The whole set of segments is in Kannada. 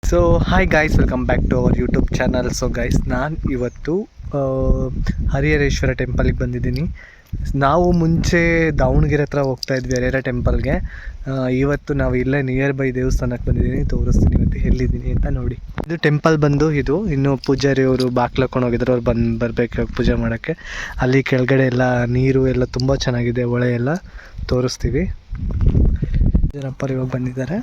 So hi guys, welcome back to our YouTube channel. So guys, ನಾನು ಇವತ್ತು ಹರಿಹರೇಶ್ವರ ಟೆಂಪಲ್ಗೆ ಬಂದಿದ್ದೀನಿ. ನಾವು ಮುಂಚೆ ದಾವಣಗೆರೆ ಹತ್ರ ಹೋಗ್ತಾ ಇದ್ವಿ ಹರಿಹರ ಟೆಂಪಲ್ಗೆ. ಇವತ್ತು ನಾವು ಇಲ್ಲೇ ನಿಯರ್ ಬೈ ದೇವಸ್ಥಾನಕ್ಕೆ ಬಂದಿದ್ದೀನಿ. ತೋರಿಸ್ತೀನಿ ಇವತ್ತು ಎಲ್ಲಿದ್ದೀನಿ ಅಂತ ನೋಡಿ. ಇದು ಟೆಂಪಲ್ ಬಂದು ಇದು ಇನ್ನು ಪೂಜಾರಿ ಅವರು ಬಾಕ್ಲಕೊಂಡು ಹೋಗಿದ್ರು. ಅವ್ರು ಬರಬೇಕು ಪೂಜೆ ಮಾಡೋಕ್ಕೆ. ಅಲ್ಲಿ ಕೆಳಗಡೆ ಎಲ್ಲ ನೀರು ಎಲ್ಲ ತುಂಬ ಚೆನ್ನಾಗಿದೆ, ಹೊಳೆ ಎಲ್ಲ ತೋರಿಸ್ತೀವಿ. ಜನಪ್ಪರು ಇವಾಗ ಬಂದಿದ್ದಾರೆ.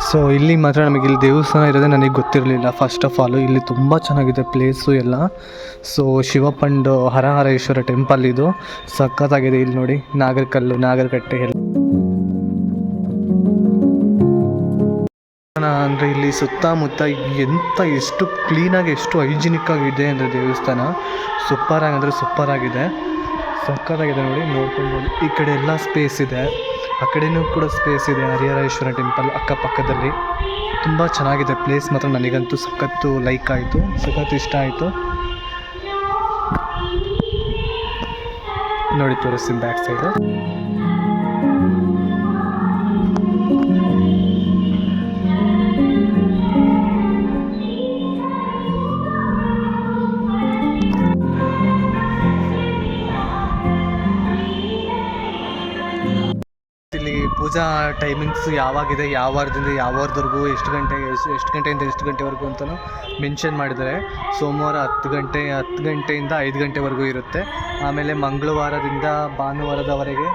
ಸೊ ಇಲ್ಲಿ ಮಾತ್ರ ನಮಗೆ ಇಲ್ಲಿ ದೇವಸ್ಥಾನ ಇರೋದೇ ನನಗೆ ಗೊತ್ತಿರಲಿಲ್ಲ. ಫಸ್ಟ್ ಆಫ್ ಆಲು ಇಲ್ಲಿ ತುಂಬ ಚೆನ್ನಾಗಿದೆ ಪ್ಲೇಸು ಎಲ್ಲ. ಸೊ ಶಿವಪ್ಪಂಡು ಹರಹರೇಶ್ವರ ಟೆಂಪಲ್ ಇದು ಸಖತ್ತಾಗಿದೆ. ಇಲ್ಲಿ ನೋಡಿ ನಾಗರಕಲ್ಲು, ನಾಗರಕಟ್ಟೆ ಎಲ್ಲ ಅಂದರೆ ಇಲ್ಲಿ ಸುತ್ತಮುತ್ತ ಎಷ್ಟು ಕ್ಲೀನಾಗಿ, ಎಷ್ಟು ಹೈಜಿನಿಕ್ ಆಗಿದೆ ಅಂದರೆ ದೇವಸ್ಥಾನ ಸೂಪರಾಗಿ, ಅಂದರೆ ಸೂಪರಾಗಿದೆ, ಸಖತ್ತಾಗಿದೆ. ನೋಡಿ ನೋಡ್ಕೊಳ್ಬೋದು. ಈ ಕಡೆ ಎಲ್ಲ ಸ್ಪೇಸ್ ಇದೆ, ಆ ಕಡೆಯೂ ಕೂಡ ಸ್ಪೇಸ್ ಇದೆ. ಹರಿಹರೇಶ್ವರ ಟೆಂಪಲ್ ಅಕ್ಕಪಕ್ಕದಲ್ಲಿ ತುಂಬ ಚೆನ್ನಾಗಿದೆ ಪ್ಲೇಸ್. ಮಾತ್ರ ನನಗಂತೂ ಸಖತ್ತು ಲೈಕ್ ಆಯಿತು, ಸಖತ್ತು ಇಷ್ಟ ಆಯಿತು. ನೋಡಿ ತೋರಿಸ್ತೀನಿ ಬ್ಯಾಕ್ ಸೈಡು. ಇಲ್ಲಿ ಪೂಜಾ ಟೈಮಿಂಗ್ಸ್ ಯಾವಾಗಿದೆ, ಯಾವ ವಾರದಿಂದ ಯಾವ ವಾರದವರೆಗೂ, ಎಷ್ಟು ಗಂಟೆಯಿಂದ ಎಷ್ಟು ಗಂಟೆವರೆಗೂ ಅಂತಲೂ ಮೆನ್ಷನ್ ಮಾಡಿದ್ದಾರೆ. ಸೋಮವಾರ 10 ಗಂಟೆಯಿಂದ 5 ಗಂಟೆವರೆಗೂ ಇರುತ್ತೆ. ಆಮೇಲೆ ಮಂಗಳವಾರದಿಂದ ಭಾನುವಾರದವರೆಗೆ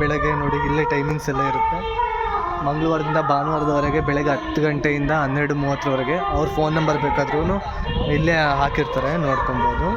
ಬೆಳಗ್ಗೆ ನೋಡಿ ಇಲ್ಲೇ ಟೈಮಿಂಗ್ಸ್ ಎಲ್ಲ ಇರುತ್ತೆ. ಮಂಗಳವಾರದಿಂದ ಭಾನುವಾರದವರೆಗೆ ಬೆಳಗ್ಗೆ 10 ಗಂಟೆಯಿಂದ 12:30ವರೆಗೆ. ಅವ್ರ ಫೋನ್ ನಂಬರ್ ಬೇಕಾದ್ರೂ ಇಲ್ಲೇ ಹಾಕಿರ್ತಾರೆ, ನೋಡ್ಕೊಬೋದು.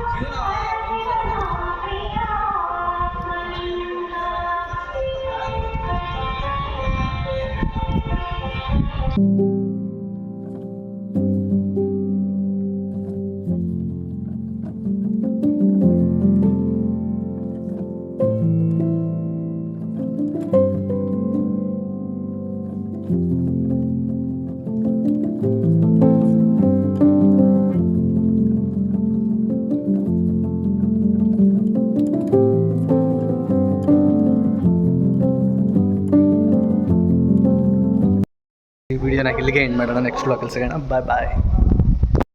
ಈ ವಿಡಿಯೋನ ಇಲ್ಲಿಗೆ ಎಂಡ್ ಮಾಡೋಣ. ನೆಕ್ಸ್ಟ್ ಬ್ಲಾಗಲ್ಲಿ ಸಿಗೋಣ. ಬಾಯ್ ಬಾಯ್.